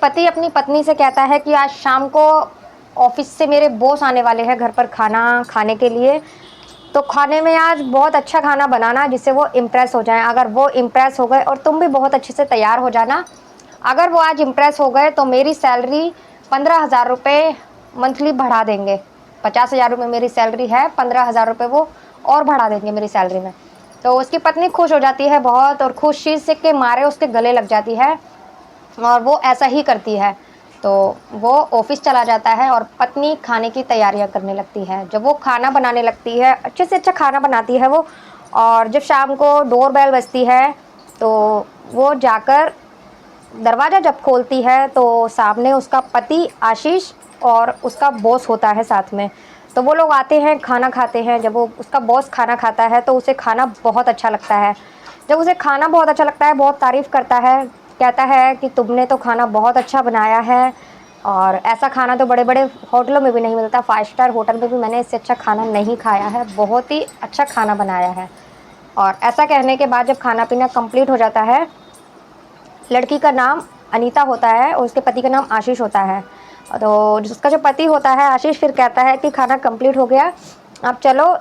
पति अपनी पत्नी से कहता है कि आज शाम को ऑफिस से मेरे बॉस आने वाले हैं घर पर खाना खाने के लिए, तो खाने में आज बहुत अच्छा खाना बनाना जिससे वो इम्प्रेस हो जाएं। अगर वो इम्प्रेस हो गए और तुम भी बहुत अच्छे से तैयार हो जाना। अगर वो आज इम्प्रेस हो गए तो मेरी सैलरी 15,000 रुपये मंथली बढ़ा देंगे। 50,000 रुपये मेरी सैलरी है, 15,000 रुपये वो और बढ़ा देंगे मेरी सैलरी में। तो उसकी पत्नी खुश हो जाती है बहुत, और खुशी से के मारे उसके गले लग जाती है, और वो ऐसा ही करती है। तो वो ऑफिस चला जाता है और पत्नी खाने की तैयारियां करने लगती है। जब वो खाना बनाने लगती है, अच्छे से अच्छा खाना बनाती है वो, और जब शाम को डोर बेल बजती है तो वो जाकर दरवाज़ा जब खोलती है तो सामने उसका पति आशीष और उसका बॉस होता है साथ में। तो वो लोग आते हैं, खाना खाते हैं। जब वो उसका बॉस खाना खाता है तो उसे खाना बहुत अच्छा लगता है। जब उसे खाना बहुत अच्छा लगता है, बहुत तारीफ़ करता है, कहता है कि तुमने तो खाना बहुत अच्छा बनाया है, और ऐसा खाना तो बड़े बड़े होटलों में भी नहीं मिलता, 5 स्टार होटल में भी मैंने इससे अच्छा खाना नहीं खाया है, बहुत ही अच्छा खाना बनाया है। और ऐसा कहने के बाद जब खाना पीना कंप्लीट हो जाता है, लड़की का नाम अनीता होता है और उसके पति का नाम आशीष होता है। तो उसका जो पति होता है आशीष फिर कहता है कि खाना कंप्लीट हो गया, अब चलो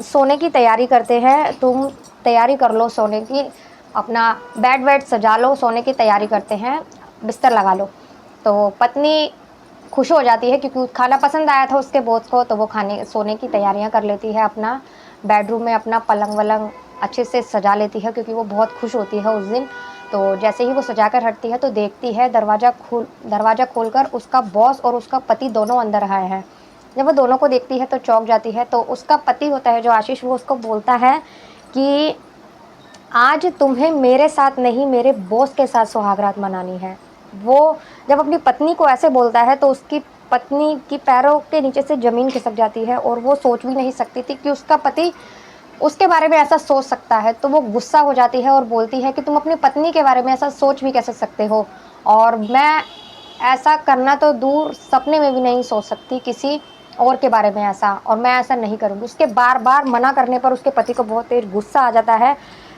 सोने की तैयारी करते हैं, तुम तैयारी कर लो सोने की, अपना बेड वेड सजा लो, सोने की तैयारी करते हैं, बिस्तर लगा लो। तो पत्नी खुश हो जाती है क्योंकि खाना पसंद आया था उसके बॉस को, तो वो खाने सोने की तैयारियां कर लेती है, अपना बेडरूम में अपना पलंग वलंग अच्छे से सजा लेती है क्योंकि वो बहुत खुश होती है उस दिन। तो जैसे ही वो सजा कर हटती है तो देखती है दरवाज़ा खोलकर उसका बॉस और उसका पति दोनों अंदर आए हैं। जब वो दोनों को देखती है तो चौंक जाती है। तो उसका पति होता है जो आशीष, वो उसको बोलता है कि आज तुम्हें मेरे साथ नहीं मेरे बॉस के साथ सुहागरात मनानी है। वो जब अपनी पत्नी को ऐसे बोलता है तो उसकी पत्नी की पैरों के नीचे से ज़मीन खिसक जाती है, और वो सोच भी नहीं सकती थी कि उसका पति उसके बारे में ऐसा सोच सकता है। तो वो गुस्सा हो जाती है और बोलती है कि तुम अपनी पत्नी के बारे में ऐसा सोच भी कैसे सकते हो, और मैं ऐसा करना तो दूर, सपने में भी नहीं सोच सकती किसी और के बारे में ऐसा, और मैं ऐसा नहीं करूँगी। उसके बार बार मना करने पर उसके पति को बहुत तेज गुस्सा आ जाता है।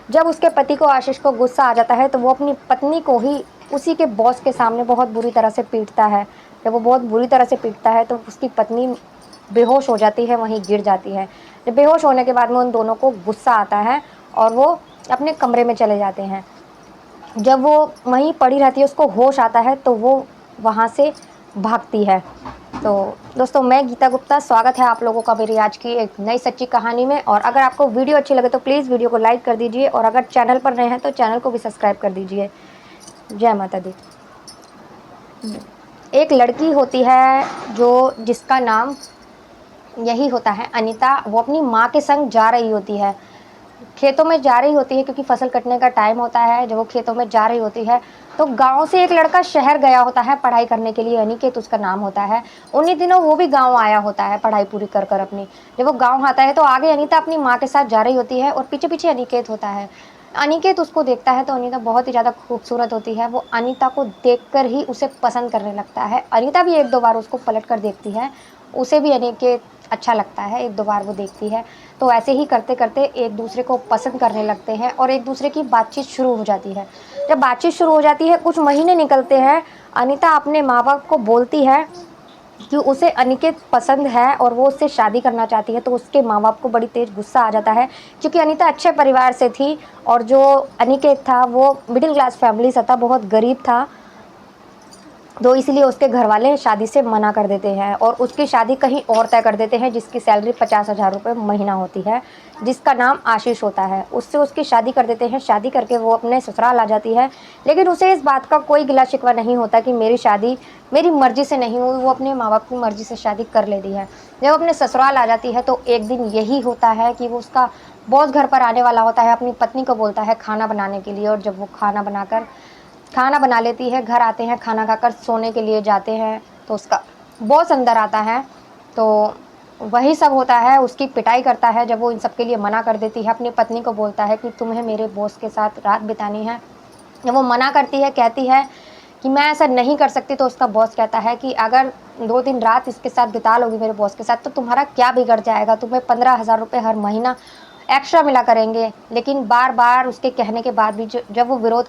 जब उसके पति को आशीष को गुस्सा आ जाता है तो वो अपनी पत्नी को ही उसी के बॉस के सामने बहुत बुरी तरह से पीटता है। जब वो बहुत बुरी तरह से पीटता है तो उसकी पत्नी बेहोश हो जाती है, वहीं गिर जाती है। जब बेहोश होने के बाद में उन दोनों को गुस्सा आता है और वो अपने कमरे में चले जाते हैं। जब वो वहीं पड़ी रहती है, उसको होश आता है तो वो वहाँ से भागती है। तो दोस्तों, मैं गीता गुप्ता, स्वागत है आप लोगों का मेरी आज की एक नई सच्ची कहानी में। और अगर आपको वीडियो अच्छी लगे तो प्लीज़ वीडियो को लाइक कर दीजिए, और अगर चैनल पर नए हैं तो चैनल को भी सब्सक्राइब कर दीजिए। जय माता दी। एक लड़की होती है जिसका नाम यही होता है अनीता। वो अपनी माँ के संग जा रही होती है, खेतों में जा रही होती है क्योंकि फसल कटने का टाइम होता है। जब वो खेतों में जा रही होती है तो गांव से एक लड़का शहर गया होता है पढ़ाई करने के लिए, अनिकेत उसका नाम होता है। उन्हीं दिनों वो भी गांव आया होता है पढ़ाई पूरी कर कर अपनी। जब वो गांव आता है तो आगे अनीता अपनी माँ के साथ जा रही होती है और पीछे पीछे अनिकेत होता है। अनिकेत उसको देखता है तो अनीता बहुत ही ज़्यादा खूबसूरत होती है। वो अनीता को देखकर ही उसे पसंद करने लगता है। अनीता भी एक दो बार उसको पलट कर देखती है, उसे भी अनिकेत अच्छा लगता है, एक दो बार वो देखती है। तो ऐसे ही करते करते एक दूसरे को पसंद करने लगते हैं और एक दूसरे की बातचीत शुरू हो जाती है। जब बातचीत शुरू हो जाती है, कुछ महीने निकलते हैं, अनीता अपने माँ बाप को बोलती है कि उसे अनिकेत पसंद है और वो उससे शादी करना चाहती है। तो उसके माँ बाप को बड़ी तेज गुस्सा आ जाता है क्योंकि अनीता अच्छे परिवार से थी और जो अनिकेत था वो मिडिल क्लास फैमिली से था, बहुत गरीब था। तो इसलिए उसके घर वाले शादी से मना कर देते हैं और उसकी शादी कहीं और तय कर देते हैं जिसकी सैलरी 50,000 रुपये महीना होती है, जिसका नाम आशीष होता है। उससे उसकी शादी कर देते हैं। शादी करके वो अपने ससुराल आ जाती है, लेकिन उसे इस बात का कोई गिला शिकवा नहीं होता कि मेरी शादी मेरी मर्जी से नहीं हुई, वो अपने माँ बाप की मर्जी से शादी कर लेती है। जब अपने ससुराल आ जाती है तो एक दिन यही होता है कि वो उसका बॉस घर पर आने वाला होता है, अपनी पत्नी को बोलता है खाना बनाने के लिए। और जब वो खाना बना लेती है, घर आते हैं, खाना खाकर सोने के लिए जाते हैं, तो उसका बॉस अंदर आता है। तो वही सब होता है, उसकी पिटाई करता है। जब वो इन सब के लिए मना कर देती है, अपनी पत्नी को बोलता है कि तुम्हें मेरे बॉस के साथ रात बितानी है। जब वो मना करती है, कहती है कि मैं ऐसा नहीं कर सकती, तो उसका बॉस कहता है कि अगर 2 दिन रात इसके साथ बिता लोगी मेरे बॉस के साथ तो तुम्हारा क्या बिगड़ जाएगा, तुम्हें 15,000 रुपये हर महीना एक्स्ट्रा मिला करेंगे, लेकिन बार-बार उसके कहने के बाद भी जब वो विरोध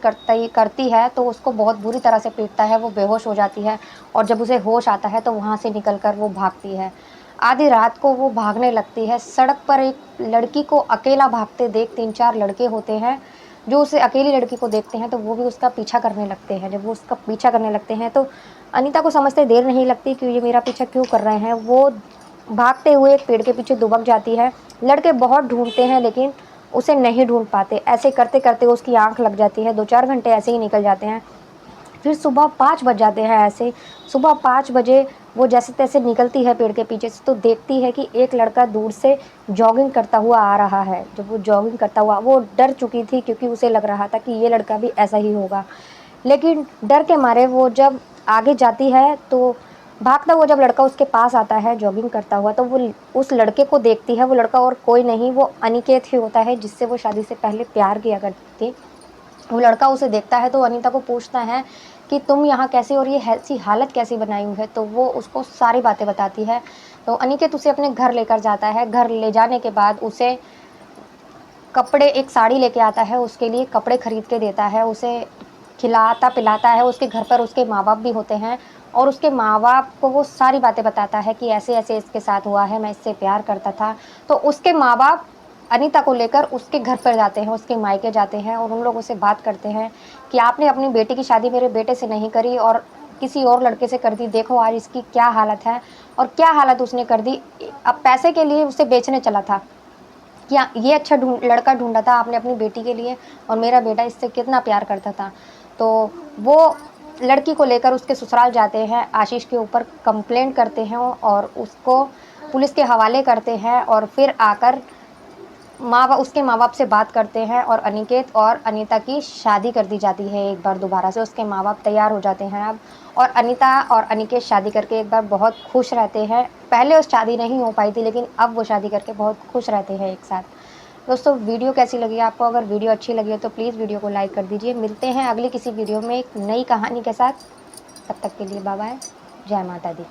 करती है तो उसको बहुत बुरी तरह से पीटता है, वो बेहोश हो जाती है और जब उसे होश आता है तो वहाँ से निकल कर वो भागती है। आधी रात को वो भागने लगती है, सड़क पर एक लड़की को अकेला भागते देख 3-4 लड़के होते हैं, जो उसे अकेली लड़की को देखते हैं तो वो भी उसका पीछा करने लगते हैं। जब वो उसका पीछा करने लगते हैं तो अनीता को समझते देर नहीं लगती कि ये मेरा पीछा क्यों कर रहे हैं। वो भागते हुए एक पेड़ के पीछे दुबक जाती है। लड़के बहुत ढूँढते हैं लेकिन उसे नहीं ढूँढ पाते। ऐसे करते-करते उसकी आँख लग जाती है, 2-4 घंटे ऐसे ही निकल जाते हैं। फिर सुबह 5 बज जाते हैं ऐसे। सुबह 5 बजे वो जैसे-तैसे निकलती है पेड़ के पीछे से तो देखती है कि एक लड़का दूर से जॉगिंग करता हुआ आ रहा है। जब वो जॉगिंग करता हुआ वो डर चुकी थी क्योंकि उसे लग रहा था कि ये लड़का भी ऐसा ही होगा। लेकिन डर के मारे वो जब आगे जाती है तो भागता हुआ जब लड़का उसके पास आता है जॉगिंग करता हुआ तो वो उस लड़के को देखती है। वो लड़का और कोई नहीं, वो अनिकेत ही होता है जिससे वो शादी से पहले प्यार किया करती थी। वो लड़का उसे देखता है तो अनीता को पूछता है कि तुम यहाँ कैसे और ये ऐसी हालत कैसी बनाई हुई है। तो वो उसको सारी बातें बताती है। तो अनिकेत उसे अपने घर लेकर जाता है। घर ले जाने के बाद उसे कपड़े, एक साड़ी लेके आता है, उसके लिए कपड़े खरीद के देता है, उसे खिलाता पिलाता है। उसके घर पर उसके माँ बाप भी होते हैं और उसके माँ बाप को वो सारी बातें बताता है कि ऐसे ऐसे इसके साथ हुआ है, मैं इससे प्यार करता था। तो उसके माँ बाप अनीता को लेकर उसके घर पर जाते हैं, उसके मायके जाते हैं और उन लोगों से बात करते हैं कि आपने अपनी बेटी की शादी मेरे बेटे से नहीं करी और किसी और लड़के से कर दी। देखो आज इसकी क्या हालत है। और क्या हालत उसने कर दी। अब पैसे के लिए उसे बेचने चला था। क्या ये अच्छा लड़का ढूँढा था आपने अपनी बेटी के लिए और मेरा बेटा इससे कितना प्यार करता था। तो वो लड़की को लेकर उसके ससुराल जाते हैं, आशीष के ऊपर कंप्लेंट करते हैं और उसको पुलिस के हवाले करते हैं और फिर आकर उसके माँ-बाप से बात करते हैं और अनिकेत और अनीता की शादी कर दी जाती है एक बार दोबारा से। उसके माँ-बाप तैयार हो जाते हैं अब और अनीता और अनिकेत शादी करके एक बार बहुत खुश रहते हैं। पहले वो शादी नहीं हो पाई थी लेकिन अब वो शादी करके बहुत खुश रहते हैं एक साथ। दोस्तों वीडियो कैसी लगी आपको? अगर वीडियो अच्छी लगी हो तो प्लीज़ वीडियो को लाइक कर दीजिए। मिलते हैं अगली किसी वीडियो में एक नई कहानी के साथ। तब तक के लिए बाय बाय। जय माता दी।